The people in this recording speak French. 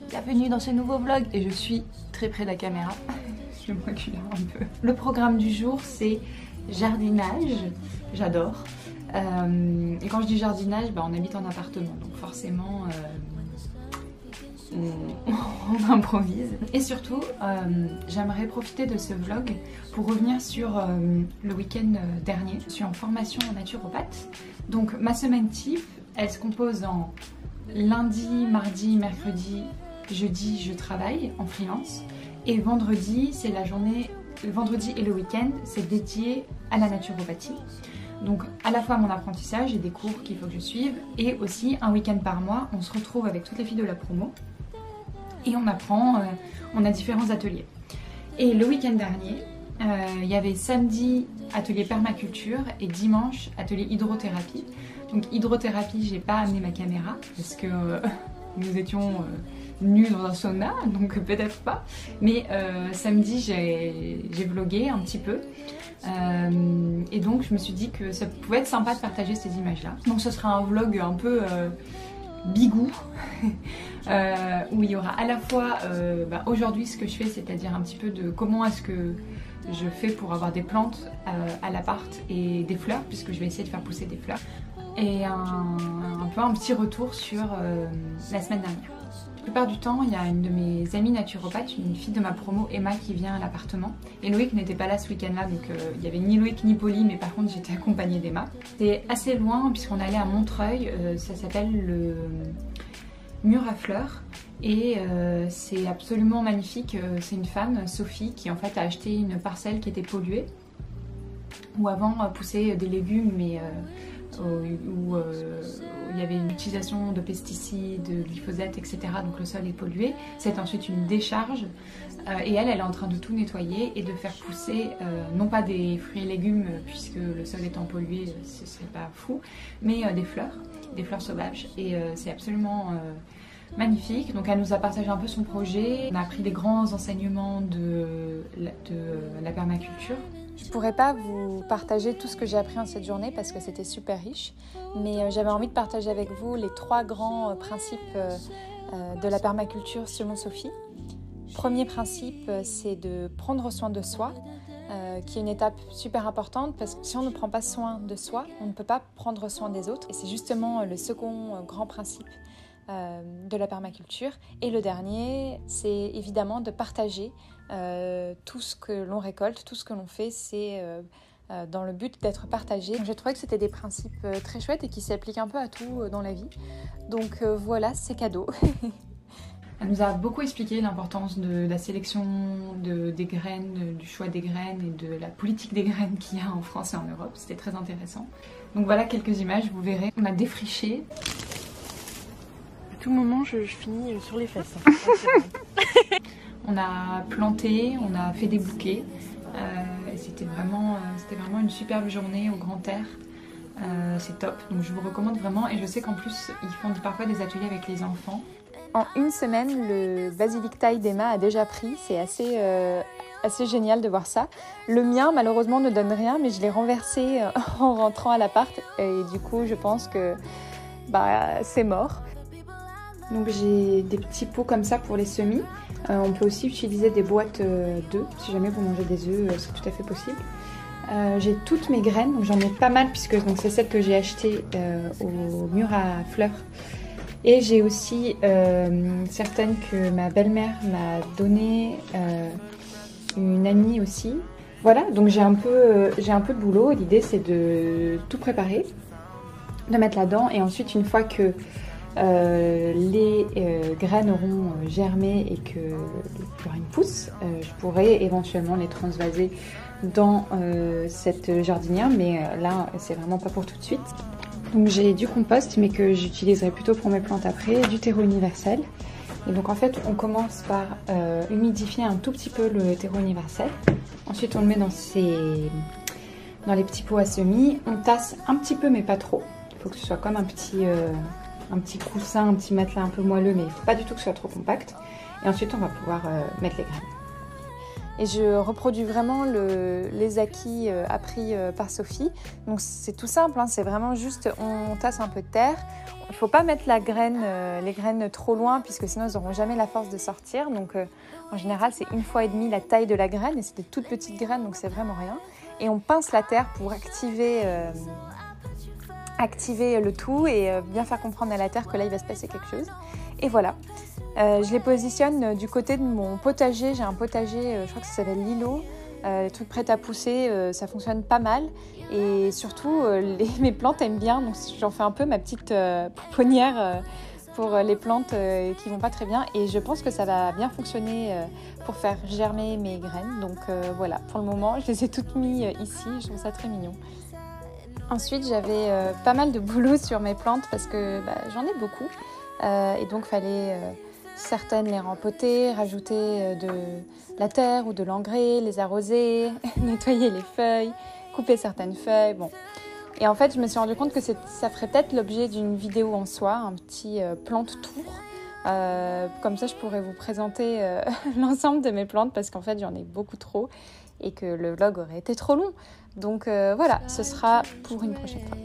Bienvenue dans ce nouveau vlog et je suis très près de la caméra. Je me recule un peu. Le programme du jour c'est jardinage, j'adore. Et quand je dis jardinage, on habite en appartement donc forcément on improvise. Et surtout j'aimerais profiter de ce vlog pour revenir sur le week-end dernier. Je suis en formation en naturopathe. Donc ma semaine type elle se compose en lundi, mardi, mercredi, jeudi, je travaille en freelance. Et vendredi, c'est la journée, le vendredi et le week-end, c'est dédié à la naturopathie. Donc à la fois mon apprentissage et des cours qu'il faut que je suive, et aussi un week-end par mois, on se retrouve avec toutes les filles de la promo et on apprend, on a différents ateliers. Et le week-end dernier, il y avait samedi atelier permaculture et dimanche atelier hydrothérapie. Donc hydrothérapie, j'ai pas amené ma caméra parce que nous étions nus dans un sauna, donc peut-être pas. Mais samedi, j'ai vlogué un petit peu. Et donc je me suis dit que ça pouvait être sympa de partager ces images-là. Donc ce sera un vlog un peu bigou, où il y aura à la fois aujourd'hui ce que je fais, c'est-à-dire un petit peu de comment est-ce que je fais pour avoir des plantes à l'appart et des fleurs, puisque je vais essayer de faire pousser des fleurs. Et un petit retour sur la semaine dernière. La plupart du temps, il y a une de mes amies naturopathes, une fille de ma promo, Emma, qui vient à l'appartement. Et Loïc n'était pas là ce week-end-là, donc il n'y avait ni Loïc ni Polly, mais par contre j'étais accompagnée d'Emma. C'est assez loin puisqu'on allait à Montreuil, ça s'appelle le Mur à fleurs. Et c'est absolument magnifique, c'est une femme, Sophie, qui en fait a acheté une parcelle qui était polluée, où avant poussaient des légumes, mais où il y avait une utilisation de pesticides, de glyphosate, etc. Donc le sol est pollué. C'est ensuite une décharge et elle est en train de tout nettoyer et de faire pousser, non pas des fruits et légumes puisque le sol étant pollué, ce serait pas fou, mais des fleurs sauvages. Et c'est absolument magnifique. Donc elle nous a partagé un peu son projet. On a appris les grands enseignements de la permaculture. Je pourrais pas vous partager tout ce que j'ai appris en cette journée parce que c'était super riche, mais j'avais envie de partager avec vous les 3 grands principes de la permaculture selon Sophie. Premier principe, c'est de prendre soin de soi, qui est une étape super importante parce que si on ne prend pas soin de soi, on ne peut pas prendre soin des autres. Et c'est justement le second grand principe de la permaculture. Et le dernier, c'est évidemment de partager tout ce que l'on récolte, tout ce que l'on fait, c'est dans le but d'être partagé. J'ai trouvé que c'était des principes très chouettes et qui s'appliquent un peu à tout dans la vie. Donc voilà, c'est cadeau. Elle nous a beaucoup expliqué l'importance de la sélection des graines, du choix des graines et de la politique des graines qu'il y a en France et en Europe. C'était très intéressant. Donc voilà quelques images, vous verrez. On a défriché. À tout moment, je finis sur les fesses. On a planté, on a fait des bouquets. C'était vraiment une superbe journée au grand air. C'est top, donc je vous recommande vraiment. Et je sais qu'en plus, ils font parfois des ateliers avec les enfants. En une semaine, le basilic thaï d'Emma a déjà pris. C'est assez génial de voir ça. Le mien, malheureusement, ne donne rien, mais je l'ai renversé en rentrant à l'appart. Et du coup, je pense que c'est mort. Donc j'ai des petits pots comme ça pour les semis. On peut aussi utiliser des boîtes d'œufs. Si jamais vous mangez des œufs, c'est tout à fait possible. J'ai toutes mes graines, donc j'en ai pas mal puisque c'est celles que j'ai achetées au mur à fleurs. Et j'ai aussi certaines que ma belle-mère m'a données, une amie aussi. Voilà, donc j'ai un peu de boulot. L'idée c'est de tout préparer, de mettre là-dedans et ensuite une fois que les graines auront germé et qu'il y aura une pousse, je pourrai éventuellement les transvaser dans cette jardinière, mais là c'est vraiment pas pour tout de suite. Donc j'ai du compost mais que j'utiliserai plutôt pour mes plantes après, du terreau universel. Et donc en fait on commence par humidifier un tout petit peu le terreau universel. Ensuite on le met dans les petits pots à semis. On tasse un petit peu mais pas trop. Il faut que ce soit comme un petit coussin, un petit matelas un peu moelleux, mais il ne faut pas du tout que ce soit trop compact. Et ensuite, on va pouvoir mettre les graines. et je reproduis vraiment les acquis appris par Sophie. Donc c'est tout simple, hein, c'est vraiment juste on tasse un peu de terre. Il ne faut pas mettre les graines trop loin puisque sinon elles n'auront jamais la force de sortir. Donc en général c'est 1,5 fois la taille de la graine et c'est des toutes petites graines donc c'est vraiment rien. Et on pince la terre pour activer le tout et bien faire comprendre à la terre que là il va se passer quelque chose. Et voilà, je les positionne du côté de mon potager. J'ai un potager, je crois que ça s'appelle Lilo. Les trucs prêts à pousser, ça fonctionne pas mal. Et surtout, mes plantes aiment bien. Donc j'en fais un peu ma petite pouponnière pour les plantes qui vont pas très bien. Et je pense que ça va bien fonctionner pour faire germer mes graines. Donc voilà, pour le moment, je les ai toutes mises ici. Je trouve ça très mignon. Ensuite, j'avais pas mal de boulot sur mes plantes parce que j'en ai beaucoup. Et donc, il fallait certaines les rempoter, rajouter de la terre ou de l'engrais, les arroser, nettoyer les feuilles, couper certaines feuilles. Bon. Et en fait, je me suis rendu compte que ça ferait peut-être l'objet d'une vidéo en soi, un petit plante tour. Comme ça, je pourrais vous présenter l'ensemble de mes plantes parce qu'en fait, j'en ai beaucoup trop et que le vlog aurait été trop long. Donc voilà, ce sera pour une prochaine fois.